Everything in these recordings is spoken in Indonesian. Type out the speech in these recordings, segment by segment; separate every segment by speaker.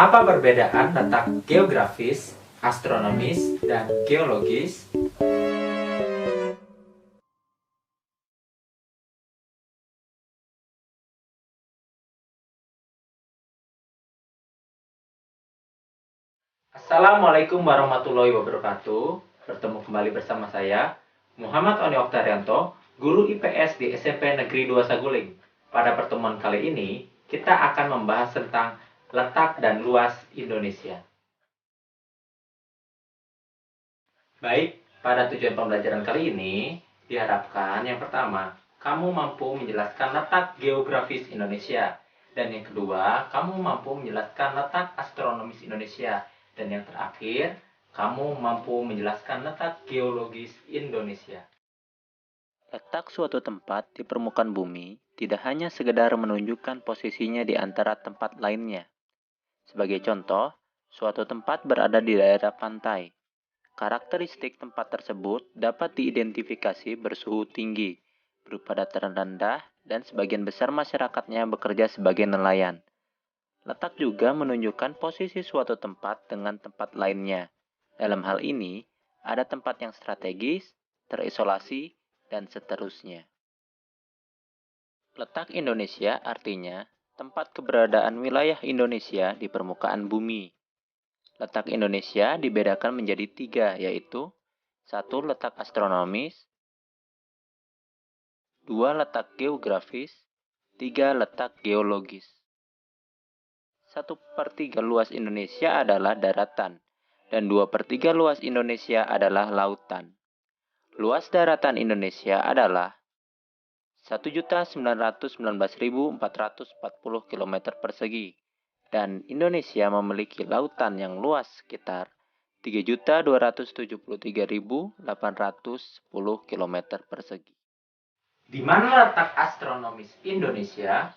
Speaker 1: Apa perbedaan letak geografis, astronomis, dan geologis? Assalamualaikum warahmatullahi wabarakatuh. Bertemu kembali bersama saya, Muhammad Oni Oktaryanto, guru IPS di SMP Negeri 2 Saguling. Pada pertemuan kali ini, kita akan membahas tentang letak dan luas Indonesia. Baik, pada tujuan pembelajaran kali ini, diharapkan yang pertama, kamu mampu menjelaskan letak geografis Indonesia. Dan yang kedua, kamu mampu menjelaskan letak astronomis Indonesia. Dan yang terakhir, kamu mampu menjelaskan letak geologis Indonesia.
Speaker 2: Letak suatu tempat di permukaan bumi tidak hanya sekedar menunjukkan posisinya di antara tempat lainnya. Sebagai contoh, suatu tempat berada di daerah pantai. Karakteristik tempat tersebut dapat diidentifikasi bersuhu tinggi, berupa dataran rendah, dan sebagian besar masyarakatnya bekerja sebagai nelayan. Letak juga menunjukkan posisi suatu tempat dengan tempat lainnya. Dalam hal ini, ada tempat yang strategis, terisolasi, dan seterusnya. Letak Indonesia artinya tempat keberadaan wilayah Indonesia di permukaan bumi. Letak Indonesia dibedakan menjadi 3, yaitu 1. Letak astronomis, 2. Letak geografis, 3. Letak geologis. 1/3 luas Indonesia adalah daratan, dan 2/3 luas Indonesia adalah lautan. Luas daratan Indonesia adalah 1.919.440 km persegi, dan Indonesia memiliki lautan yang luas sekitar 3.273.810 km persegi.
Speaker 1: Di mana letak astronomis Indonesia?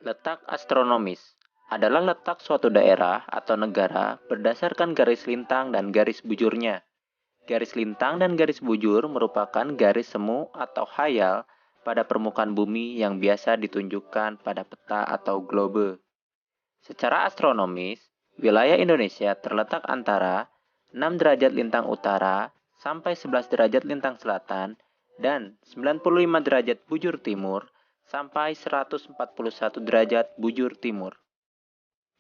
Speaker 2: Letak astronomis adalah letak suatu daerah atau negara berdasarkan garis lintang dan garis bujurnya. Garis lintang dan garis bujur merupakan garis semu atau khayal pada permukaan bumi yang biasa ditunjukkan pada peta atau globe. Secara astronomis, wilayah Indonesia terletak antara 6 derajat lintang utara sampai 11 derajat lintang selatan dan 95 derajat bujur timur sampai 141 derajat bujur timur.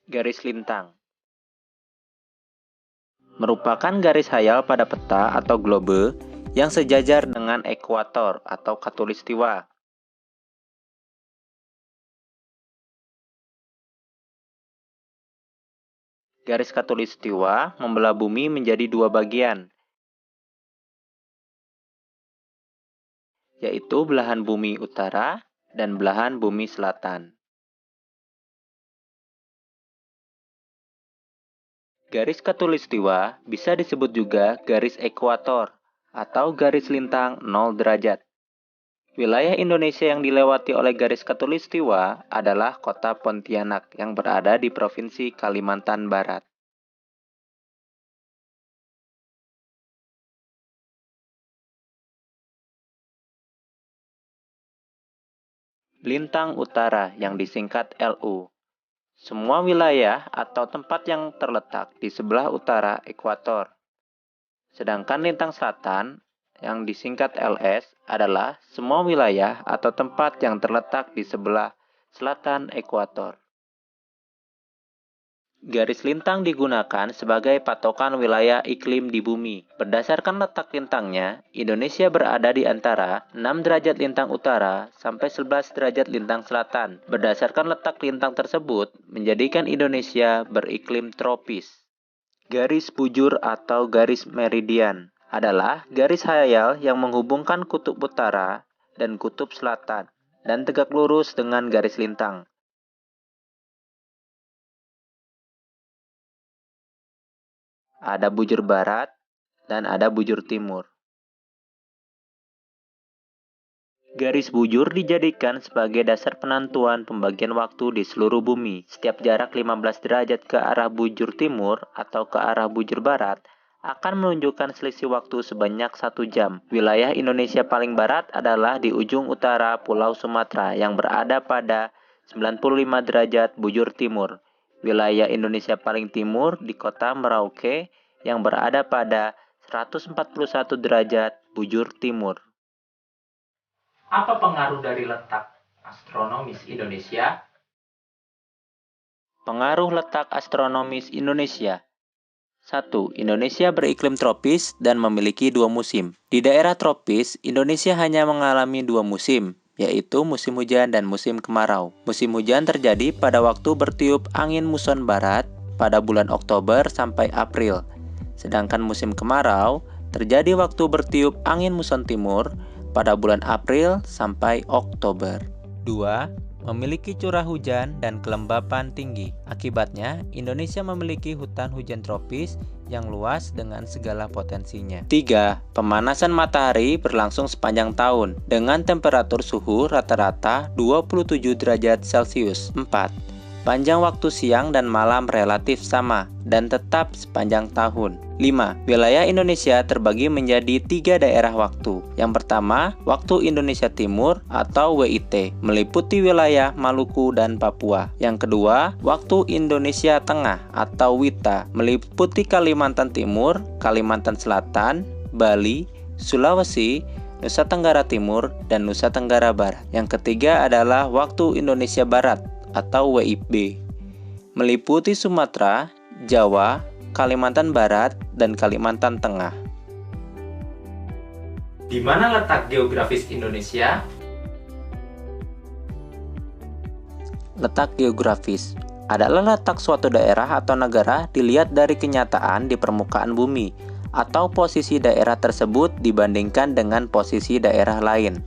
Speaker 2: Garis lintang merupakan garis khayal pada peta atau globe yang sejajar dengan ekuator atau khatulistiwa. Garis khatulistiwa membelah bumi menjadi 2 bagian, yaitu belahan bumi utara dan belahan bumi selatan. Garis khatulistiwa bisa disebut juga garis ekuator atau garis lintang 0 derajat. Wilayah Indonesia yang dilewati oleh garis khatulistiwa adalah kota Pontianak yang berada di Provinsi Kalimantan Barat. Lintang utara yang disingkat LU. Semua wilayah atau tempat yang terletak di sebelah utara ekuator. Sedangkan lintang selatan yang disingkat LS adalah semua wilayah atau tempat yang terletak di sebelah selatan ekuator. Garis lintang digunakan sebagai patokan wilayah iklim di bumi. Berdasarkan letak lintangnya, Indonesia berada di antara 6 derajat lintang utara sampai 11 derajat lintang selatan. Berdasarkan letak lintang tersebut, menjadikan Indonesia beriklim tropis. Garis bujur atau garis meridian adalah garis khayal yang menghubungkan kutub utara dan kutub selatan dan tegak lurus dengan garis lintang. Ada bujur barat dan ada bujur timur. Garis bujur dijadikan sebagai dasar penentuan pembagian waktu di seluruh bumi. Setiap jarak 15 derajat ke arah bujur timur atau ke arah bujur barat akan menunjukkan selisih waktu sebanyak 1 jam. Wilayah Indonesia paling barat adalah di ujung utara Pulau Sumatera yang berada pada 95 derajat bujur timur. Wilayah Indonesia paling timur di kota Merauke yang berada pada 141 derajat bujur timur.
Speaker 1: Apa pengaruh dari letak astronomis Indonesia?
Speaker 2: Pengaruh letak astronomis Indonesia. 1. Indonesia beriklim tropis dan memiliki 2 musim. Di daerah tropis, Indonesia hanya mengalami 2 musim, yaitu musim hujan dan musim kemarau. Musim hujan terjadi pada waktu bertiup angin muson barat pada bulan Oktober sampai April. Sedangkan musim kemarau terjadi waktu bertiup angin muson timur pada bulan April sampai Oktober. 2. Memiliki curah hujan dan kelembapan tinggi. Akibatnya, Indonesia memiliki hutan hujan tropis yang luas dengan segala potensinya. 3. Pemanasan matahari berlangsung sepanjang tahun dengan temperatur suhu rata-rata 27 derajat Celcius. 4. Panjang waktu siang dan malam relatif sama dan tetap sepanjang tahun. 5. Wilayah Indonesia terbagi menjadi 3 daerah waktu. Yang pertama, waktu Indonesia Timur atau WIT, meliputi wilayah Maluku dan Papua. Yang kedua, waktu Indonesia Tengah atau WITA, meliputi Kalimantan Timur, Kalimantan Selatan, Bali, Sulawesi, Nusa Tenggara Timur, dan Nusa Tenggara Barat. Yang ketiga adalah waktu Indonesia Barat atau WIB, meliputi Sumatera, Jawa, Kalimantan Barat, dan Kalimantan Tengah.
Speaker 1: Di mana letak geografis Indonesia?
Speaker 2: Letak geografis adalah letak suatu daerah atau negara dilihat dari kenyataan di permukaan bumi atau posisi daerah tersebut dibandingkan dengan posisi daerah lain.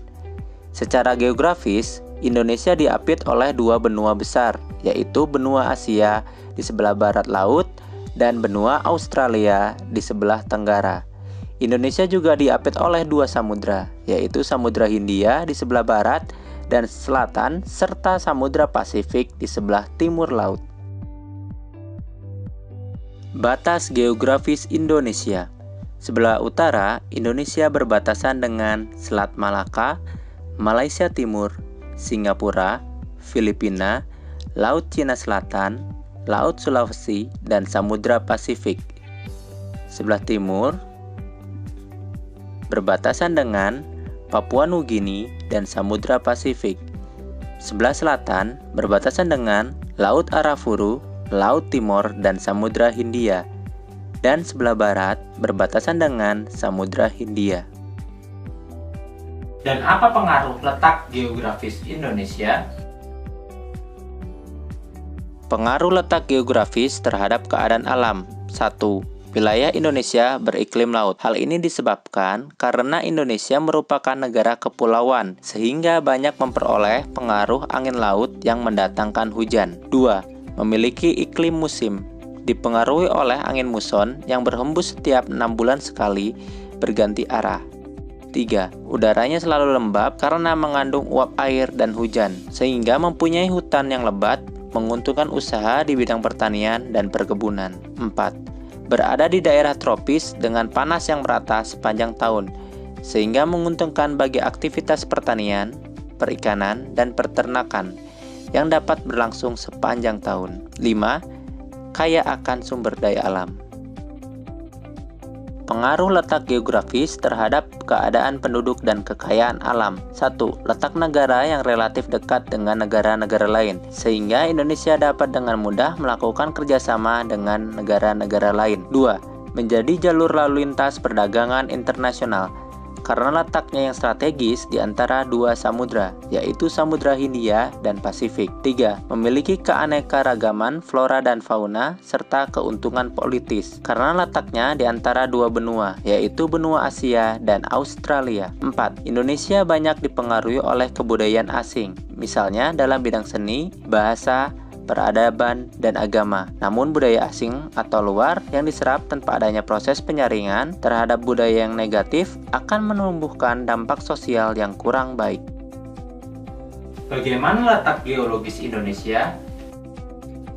Speaker 2: Secara geografis, Indonesia diapit oleh 2 benua besar, yaitu benua Asia di sebelah barat laut dan benua Australia di sebelah tenggara. Indonesia juga diapit oleh 2 samudra, yaitu Samudra Hindia di sebelah barat dan selatan serta Samudra Pasifik di sebelah timur laut. Batas geografis Indonesia. Sebelah utara, Indonesia berbatasan dengan Selat Malaka, Malaysia Timur, Singapura, Filipina, Laut Cina Selatan, Laut Sulawesi, dan Samudra Pasifik. Sebelah timur berbatasan dengan Papua Nugini dan Samudra Pasifik. Sebelah selatan berbatasan dengan Laut Arafuru, Laut Timor, dan Samudra Hindia. Dan sebelah barat berbatasan dengan Samudra Hindia.
Speaker 1: Dan apa pengaruh letak geografis Indonesia?
Speaker 2: Pengaruh letak geografis terhadap keadaan alam. 1. Wilayah Indonesia beriklim laut. Hal ini disebabkan karena Indonesia merupakan negara kepulauan, sehingga banyak memperoleh pengaruh angin laut yang mendatangkan hujan. 2. Memiliki iklim musim, dipengaruhi oleh angin muson yang berhembus setiap 6 bulan sekali berganti arah. 3. Udaranya selalu lembab karena mengandung uap air dan hujan, sehingga mempunyai hutan yang lebat, menguntungkan usaha di bidang pertanian dan perkebunan. 4. Berada di daerah tropis dengan panas yang merata sepanjang tahun, sehingga menguntungkan bagi aktivitas pertanian, perikanan, dan peternakan yang dapat berlangsung sepanjang tahun. 5. Kaya akan sumber daya alam. Pengaruh letak geografis terhadap keadaan penduduk dan kekayaan alam. 1. Letak negara yang relatif dekat dengan negara-negara lain, sehingga Indonesia dapat dengan mudah melakukan kerjasama dengan negara-negara lain. 2. Menjadi jalur lalu lintas perdagangan internasional, karena letaknya yang strategis di antara 2 samudra, yaitu Samudra Hindia dan Pasifik. 3. Memiliki keanekaragaman flora dan fauna, serta keuntungan politis, karena letaknya di antara 2 benua, yaitu benua Asia dan Australia. 4. Indonesia banyak dipengaruhi oleh kebudayaan asing, misalnya dalam bidang seni, bahasa, peradaban, dan agama. Namun budaya asing atau luar yang diserap tanpa adanya proses penyaringan terhadap budaya yang negatif akan menumbuhkan dampak sosial yang kurang baik.
Speaker 1: Bagaimana letak geologis Indonesia?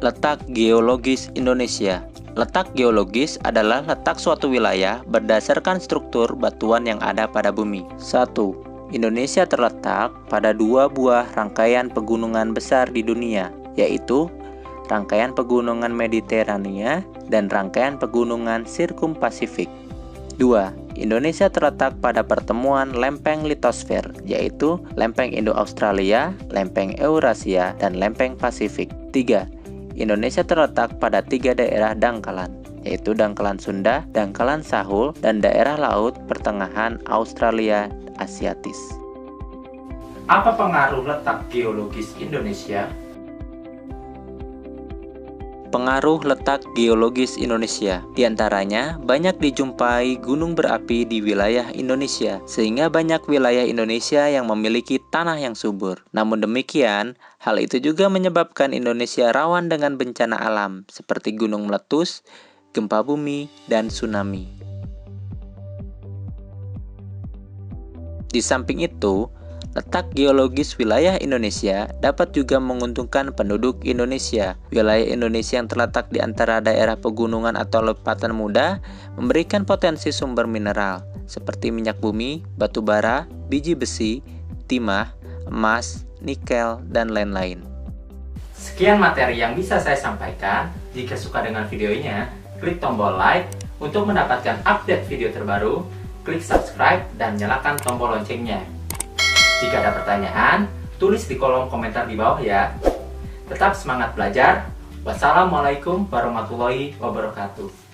Speaker 2: Letak geologis Indonesia. Letak geologis adalah letak suatu wilayah berdasarkan struktur batuan yang ada pada bumi. 1. Indonesia terletak pada 2 buah rangkaian pegunungan besar di dunia, yaitu rangkaian pegunungan Mediterania, dan rangkaian pegunungan Sirkumpasifik. 2. Indonesia terletak pada pertemuan lempeng litosfer, yaitu lempeng Indo-Australia, lempeng Eurasia, dan lempeng Pasifik. 3. Indonesia terletak pada 3 daerah dangkalan, yaitu dangkalan Sunda, dangkalan Sahul, dan daerah laut pertengahan Australia Asiatis.
Speaker 1: Apa pengaruh letak geologis Indonesia?
Speaker 2: Pengaruh letak geologis Indonesia. Di antaranya, banyak dijumpai gunung berapi di wilayah Indonesia, sehingga banyak wilayah Indonesia yang memiliki tanah yang subur. Namun demikian, hal itu juga menyebabkan Indonesia rawan dengan bencana alam, seperti gunung meletus, gempa bumi, dan tsunami. Di samping itu, letak geologis wilayah Indonesia dapat juga menguntungkan penduduk Indonesia. Wilayah Indonesia yang terletak di antara daerah pegunungan atau lompatan muda memberikan potensi sumber mineral seperti minyak bumi, batu bara, biji besi, timah, emas, nikel, dan lain-lain.
Speaker 1: Sekian materi yang bisa saya sampaikan. Jika suka dengan videonya, klik tombol like. Untuk mendapatkan update video terbaru, klik subscribe dan nyalakan tombol loncengnya. Jika ada pertanyaan, tulis di kolom komentar di bawah ya. Tetap semangat belajar. Wassalamualaikum warahmatullahi wabarakatuh.